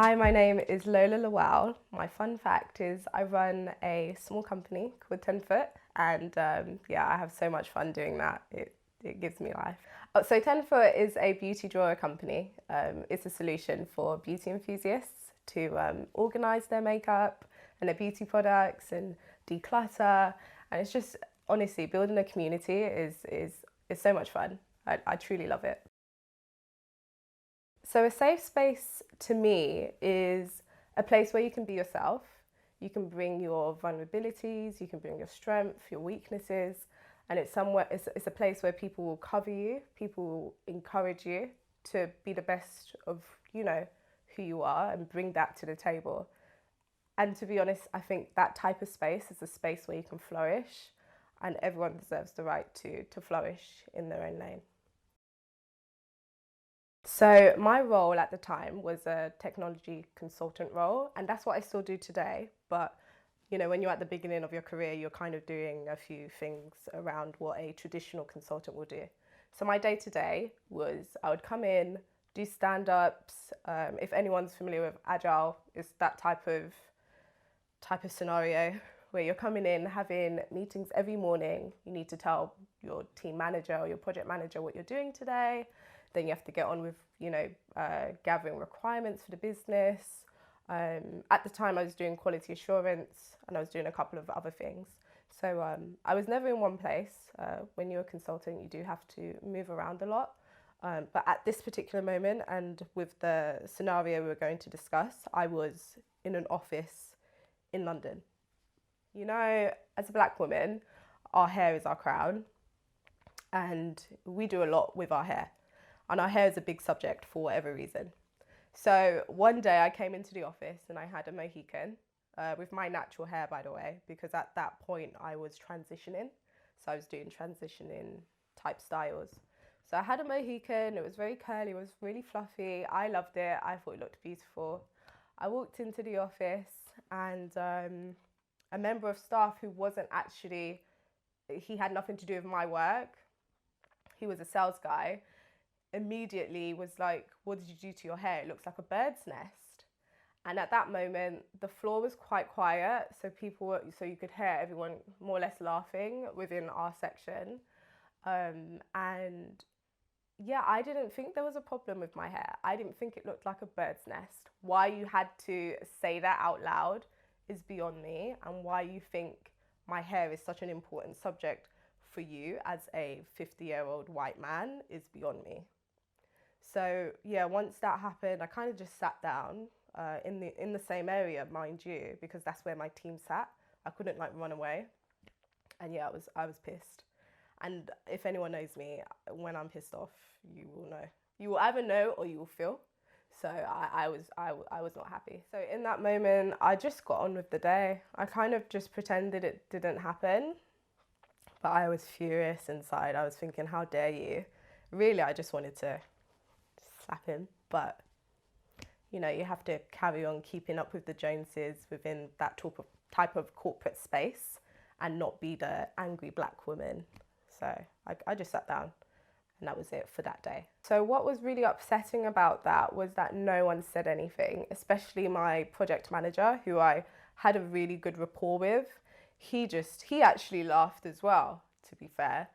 Hi, my name is Lola. My fun fact is I run a small company called 10 Foot, and I have so much fun doing that. It gives me life. So 10 Foot is a beauty drawer company. It's a solution for beauty enthusiasts to organize their makeup and their beauty products and declutter. And it's just, honestly, building a community is so much fun. I truly love it. So a safe space to me is a place where you can be yourself. You can bring your vulnerabilities, you can bring your strength, your weaknesses, and it's a place where people will cover you, people will encourage you to be the best of, who you are and bring that to the table. And to be honest, I think that type of space is a space where you can flourish, and everyone deserves the right to flourish in their own lane. So my role at the time was a technology consultant role, and that's what I still do today. But when you're at the beginning of your career, you're kind of doing a few things around what a traditional consultant will do. So my day to day was I would come in, do stand-ups. If anyone's familiar with Agile, it's that type of scenario where you're coming in, having meetings every morning. You need to tell your team manager or your project manager what you're doing today. Then you have to get on with, gathering requirements for the business. At the time, I was doing quality assurance and I was doing a couple of other things. So I was never in one place. When you're a consultant, you do have to move around a lot. But at this particular moment, and with the scenario we were going to discuss, I was in an office in London. As a black woman, our hair is our crown, and we do a lot with our hair. And our hair is a big subject for whatever reason. So one day I came into the office and I had a Mohican with my natural hair, by the way, because at that point I was transitioning. So I was doing transitioning type styles. So I had a Mohican, it was very curly, it was really fluffy. I loved it, I thought it looked beautiful. I walked into the office and a member of staff who wasn't actually, he had nothing to do with my work, he was a sales guy, immediately was like, "What did you do to your hair? It looks like a bird's nest." And at that moment, the floor was quite quiet, so you could hear everyone more or less laughing within our section. And yeah, I didn't think there was a problem with my hair. I didn't think it looked like a bird's nest. Why you had to say that out loud is beyond me, and why you think my hair is such an important subject for you as a 50-year-old white man is beyond me. So yeah, once that happened, I kind of just sat down in the same area, mind you, because that's where my team sat. I couldn't run away, and yeah, I was pissed. And if anyone knows me, when I'm pissed off, you will know. You will either know or you will feel. So I was not happy. So in that moment, I just got on with the day. I kind of just pretended it didn't happen, but I was furious inside. I was thinking, how dare you? Really, I just wanted to slap him, but you have to carry on keeping up with the Joneses within that type of corporate space and not be the angry black woman. So I just sat down and that was it for that day. So what was really upsetting about that was that no one said anything, especially my project manager, who I had a really good rapport with. He actually laughed as well, to be fair.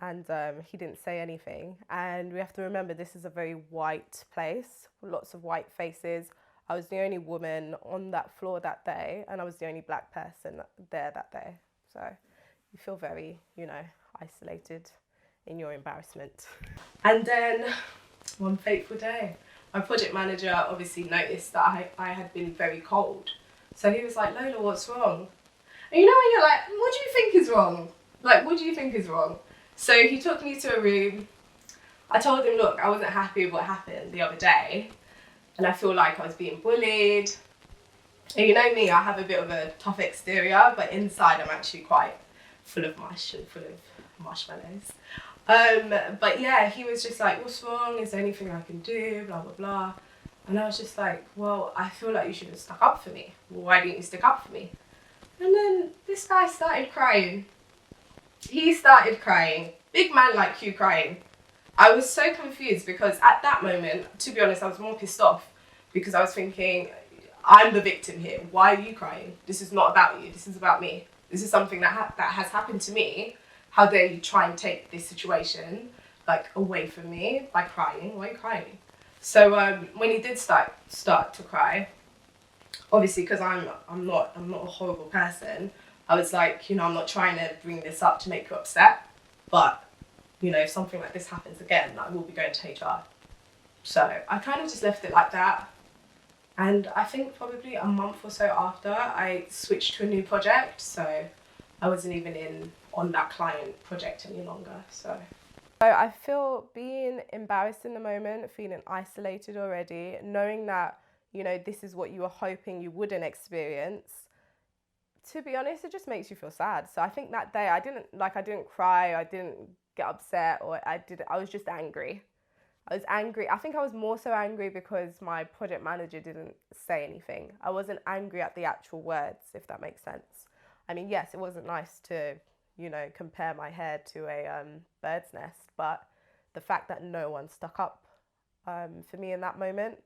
And he didn't say anything. And we have to remember, this is a very white place, lots of white faces. I was the only woman on that floor that day, and I was the only black person there that day. So you feel very, isolated in your embarrassment. And then one fateful day, my project manager obviously noticed that I had been very cold. So he was like, "Lola, what's wrong?" And when you're like, "What do you think is wrong? What do you think is wrong?" So he took me to a room. I told him, "Look, I wasn't happy with what happened the other day, and I feel like I was being bullied. And you know me, I have a bit of a tough exterior, but inside I'm actually quite full of mush and full of marshmallows." But yeah, he was just like, "What's wrong? Is there anything I can do? Blah, blah, blah." And I was just like, "Well, I feel like you should have stuck up for me. Well, why didn't you stick up for me?" And then this guy started crying. He started crying. Big man like you crying. I was so confused because at that moment, to be honest, I was more pissed off because I was thinking, I'm the victim here. Why are you crying? This is not about you. This is about me. This is something that has happened to me. How dare you try and take this situation like away from me by crying? Why are you crying? So when he did start to cry, obviously because I'm not a horrible person, I was like, I'm not trying to bring this up to make you upset, but if something like this happens again, I will be going to HR. So I kind of just left it like that. And I think probably a month or so after, I switched to a new project. So I wasn't even on that client project any longer. So I feel being embarrassed in the moment, feeling isolated already, knowing that, this is what you were hoping you wouldn't experience. To be honest, it just makes you feel sad. So I think that day I didn't cry, I didn't get upset, or I was just angry. I was angry. I think I was more so angry because my project manager didn't say anything. I wasn't angry at the actual words, if that makes sense. I mean, yes, it wasn't nice to, compare my hair to a bird's nest, but the fact that no one stuck up for me in that moment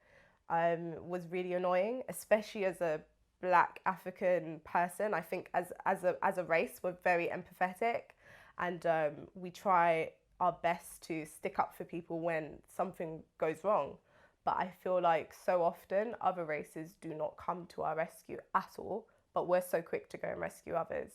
was really annoying, especially as a Black African person. I think as a race, we're very empathetic, and we try our best to stick up for people when something goes wrong. But I feel like so often other races do not come to our rescue at all, but we're so quick to go and rescue others.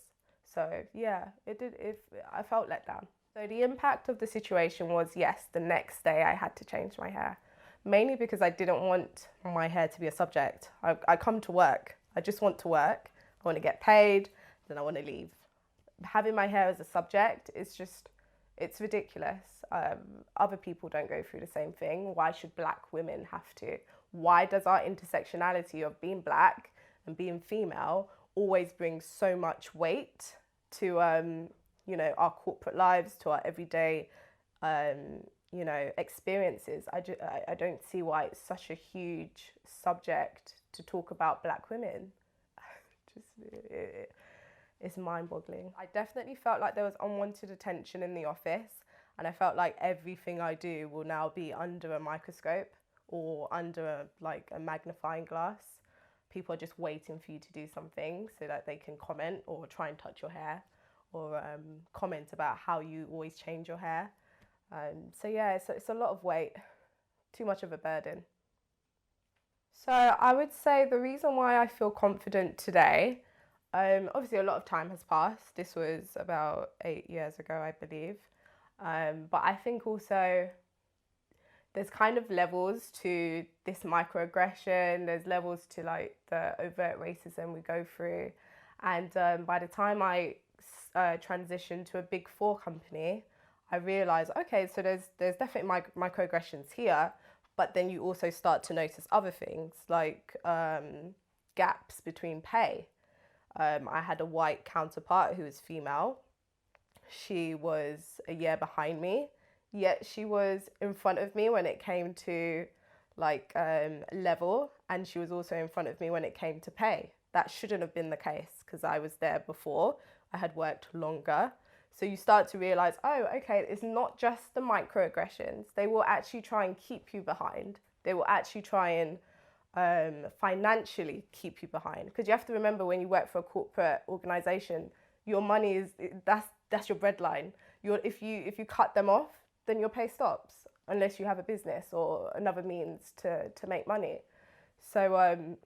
So yeah, I felt let down. So the impact of the situation was, yes, the next day I had to change my hair, mainly because I didn't want my hair to be a subject. I come to work. I just want to work. I want to get paid, then I want to leave. Having my hair as a subject is just, it's ridiculous. Other people don't go through the same thing. Why should Black women have to? Why does our intersectionality of being Black and being female always bring so much weight to, our corporate lives, to our everyday, experiences? I don't see why it's such a huge subject to talk about Black women. It's mind-boggling. I definitely felt like there was unwanted attention in the office, and I felt like everything I do will now be under a microscope or under a magnifying glass. People are just waiting for you to do something so that they can comment or try and touch your hair, or comment about how you always change your hair. So yeah, it's a lot of weight, too much of a burden. So I would say the reason why I feel confident today, obviously a lot of time has passed. This was about 8 years ago, I believe. But I think also there's kind of levels to this microaggression. There's levels to the overt racism we go through. And by the time I transitioned to a Big Four company, I realized, okay, so there's definitely microaggressions here, but then you also start to notice other things like gaps between pay. I had a white counterpart who was female. She was a year behind me, yet she was in front of me when it came to level, and she was also in front of me when it came to pay. That shouldn't have been the case because I was there before. I had worked longer. So you start to realize, oh, okay, it's not just the microaggressions. They will actually try and keep you behind. They will actually try and financially keep you behind. Because you have to remember, when you work for a corporate organization, your money is, that's your breadline. If you cut them off, then your pay stops, unless you have a business or another means to make money. So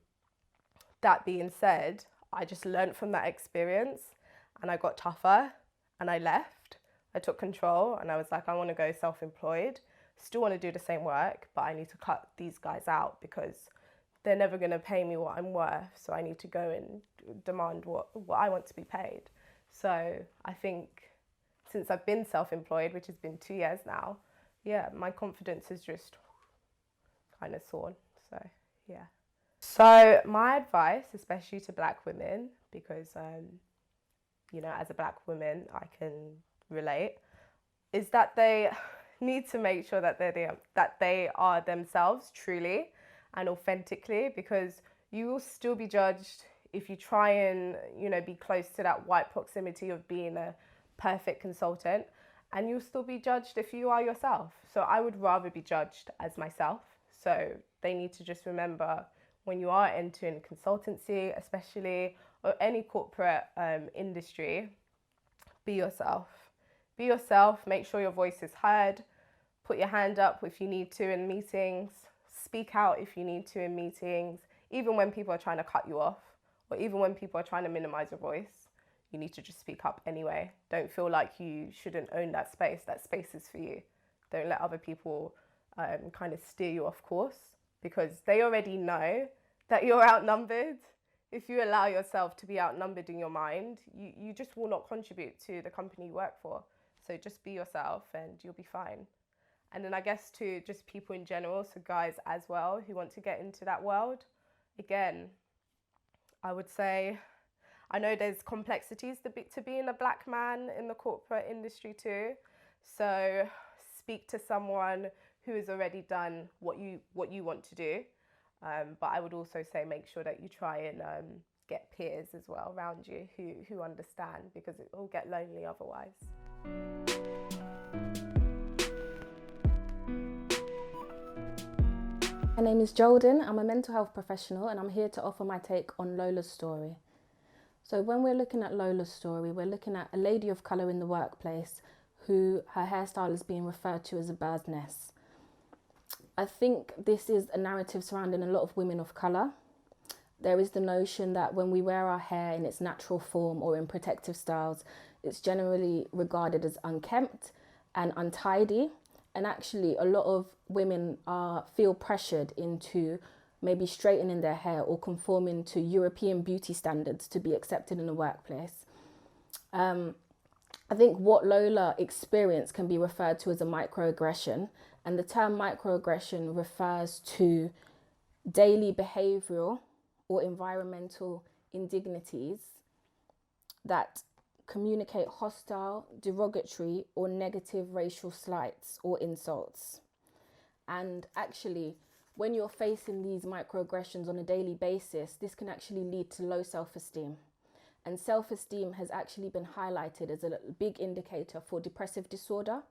that being said, I just learned from that experience, and I got tougher. And I left, I took control, and I was like, I want to go self-employed, still want to do the same work, but I need to cut these guys out because they're never going to pay me what I'm worth. So I need to go and demand what I want to be paid. So I think since I've been self-employed, which has been 2 years now, yeah, my confidence has just kind of soared. So yeah. So my advice, especially to Black women, because as a Black woman, I can relate, is that they need to make sure that they are themselves truly and authentically, because you will still be judged if you try and be close to that white proximity of being a perfect consultant. and you'll still be judged if you are yourself. So I would rather be judged as myself. So they need to just remember, when you are entering consultancy, especially, or any corporate industry, be yourself. Be yourself, make sure your voice is heard, put your hand up if you need to in meetings, speak out if you need to in meetings, even when people are trying to cut you off, or even when people are trying to minimize your voice, you need to just speak up anyway. Don't feel like you shouldn't own that space. That space is for you. Don't let other people kind of steer you off course, because they already know that you're outnumbered. If you allow yourself to be outnumbered in your mind, you just will not contribute to the company you work for. So just be yourself and you'll be fine. And then I guess to just people in general, so guys as well who want to get into that world, again, I would say, I know there's complexities to being a black man in the corporate industry too. So speak to someone who has already done what you want to do. But I would also say make sure that you try and get peers as well around you who understand, because it will get lonely otherwise. My name is Joldin. I'm a mental health professional and I'm here to offer my take on Lola's story. So when we're looking at Lola's story, we're looking at a lady of colour in the workplace who her hairstyle is being referred to as a bird's nest. I think this is a narrative surrounding a lot of women of colour. There is the notion that when we wear our hair in its natural form or in protective styles, it's generally regarded as unkempt and untidy. And actually, a lot of women feel pressured into maybe straightening their hair or conforming to European beauty standards to be accepted in the workplace. I think what Lola experienced can be referred to as a microaggression. And the term microaggression refers to daily behavioural or environmental indignities that communicate hostile, derogatory or negative racial slights or insults. And actually, when you're facing these microaggressions on a daily basis, this can actually lead to low self-esteem. And self-esteem has actually been highlighted as a big indicator for depressive disorder.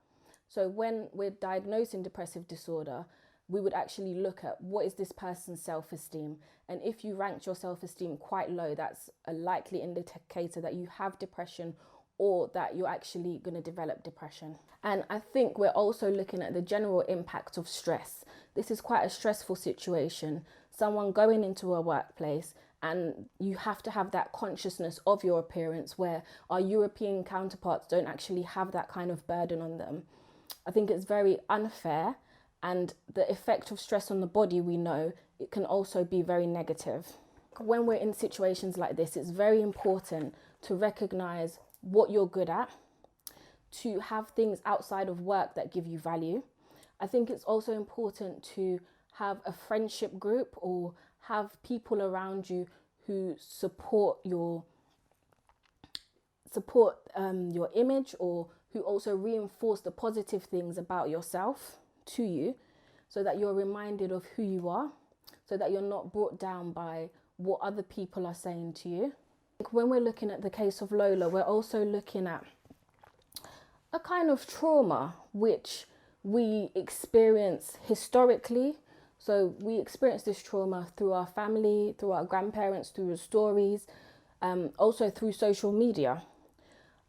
So when we're diagnosing depressive disorder, we would actually look at what is this person's self-esteem. And if you ranked your self-esteem quite low, that's a likely indicator that you have depression or that you're actually going to develop depression. And I think we're also looking at the general impact of stress. This is quite a stressful situation. Someone going into a workplace and you have to have that consciousness of your appearance, where our European counterparts don't actually have that kind of burden on them. I think it's very unfair, and the effect of stress on the body, we know, it can also be very negative. When we're in situations like this, it's very important to recognize what you're good at, to have things outside of work that give you value. I think it's also important to have a friendship group or have people around you who support your image, or who also reinforce the positive things about yourself to you, so that you're reminded of who you are, so that you're not brought down by what other people are saying to you. When we're looking at the case of Lola, we're also looking at a kind of trauma which we experience historically. So we experience this trauma through our family, through our grandparents, through the stories, also through social media.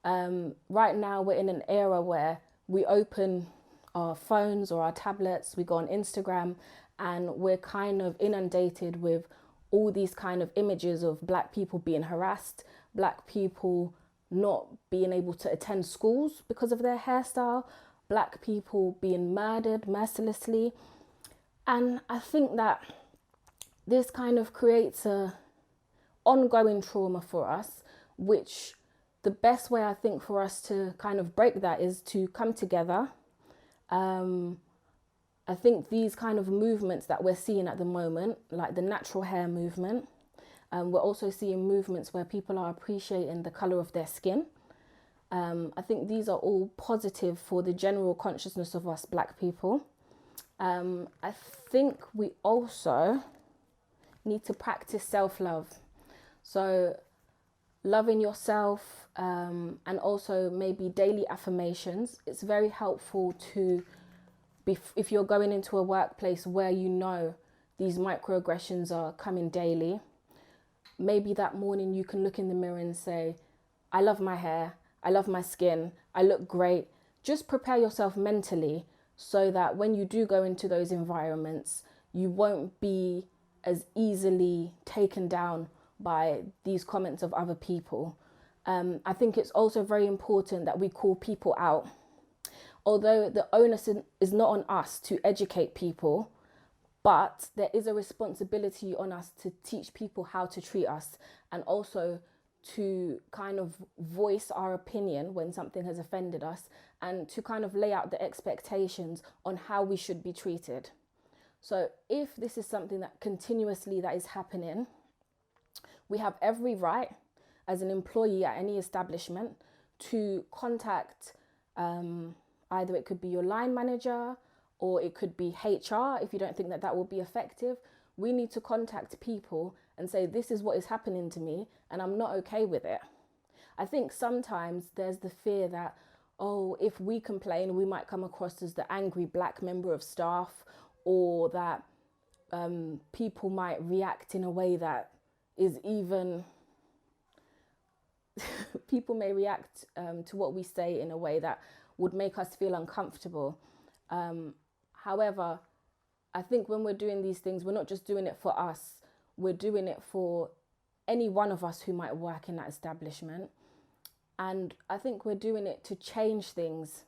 Right now we're in an era where we open our phones or our tablets, we go on Instagram, and we're kind of inundated with all these kind of images of black people being harassed, black people not being able to attend schools because of their hairstyle, black people being murdered mercilessly. And I think that this kind of creates a ongoing trauma for us, which the best way I think for us to kind of break that is to come together. I think these kind of movements that we're seeing at the moment, like the natural hair movement, we're also seeing movements where people are appreciating the colour of their skin. I think these are all positive for the general consciousness of us black people. I think we also need to practice self-love. So loving yourself, and also maybe daily affirmations. It's very helpful to if you're going into a workplace where you know these microaggressions are coming daily. Maybe that morning you can look in the mirror and say, I love my hair, I love my skin, I look great. Just prepare yourself mentally so that when you do go into those environments, you won't be as easily taken down by these comments of other people. I think it's also very important that we call people out. Although the onus is not on us to educate people, but there is a responsibility on us to teach people how to treat us, and also to kind of voice our opinion when something has offended us, and to kind of lay out the expectations on how we should be treated. So if this is something that continuously that is happening, we have every right as an employee at any establishment to contact, either it could be your line manager or it could be HR if you don't think that that will be effective. We need to contact people and say, this is what is happening to me and I'm not okay with it. I think sometimes there's the fear that, oh, if we complain, we might come across as the angry black member of staff, or that people might react in a way that is even... people may react to what we say in a way that would make us feel uncomfortable. However, I think when we're doing these things, we're not just doing it for us, we're doing it for any one of us who might work in that establishment. And I think we're doing it to change things.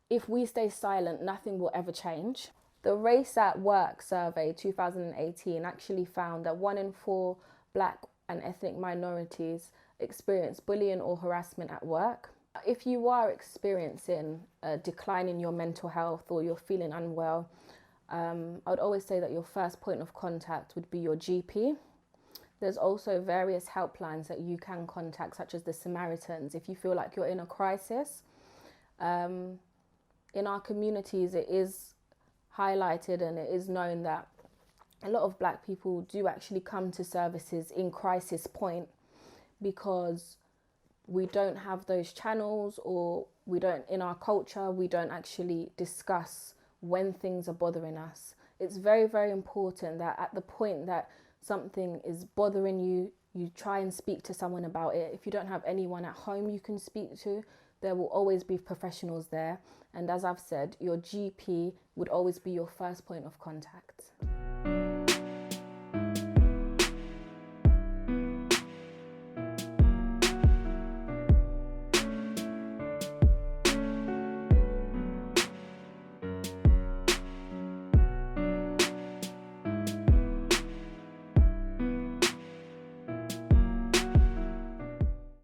If we stay silent, nothing will ever change. The Race at Work survey 2018 actually found that 1 in 4 black and ethnic minorities experience bullying or harassment at work. If you are experiencing a decline in your mental health or you're feeling unwell, I would always say that your first point of contact would be your GP. There's also various helplines that you can contact, such as the Samaritans, if you feel like you're in a crisis. In our communities, it is highlighted and it is known that a lot of black people do actually come to services in crisis point, because we don't have those channels, or we don't, in our culture, we don't actually discuss when things are bothering us. It's very, very important that at the point that something is bothering you, you try and speak to someone about it. If you don't have anyone at home you can speak to, there will always be professionals there. And as I've said, your GP would always be your first point of contact.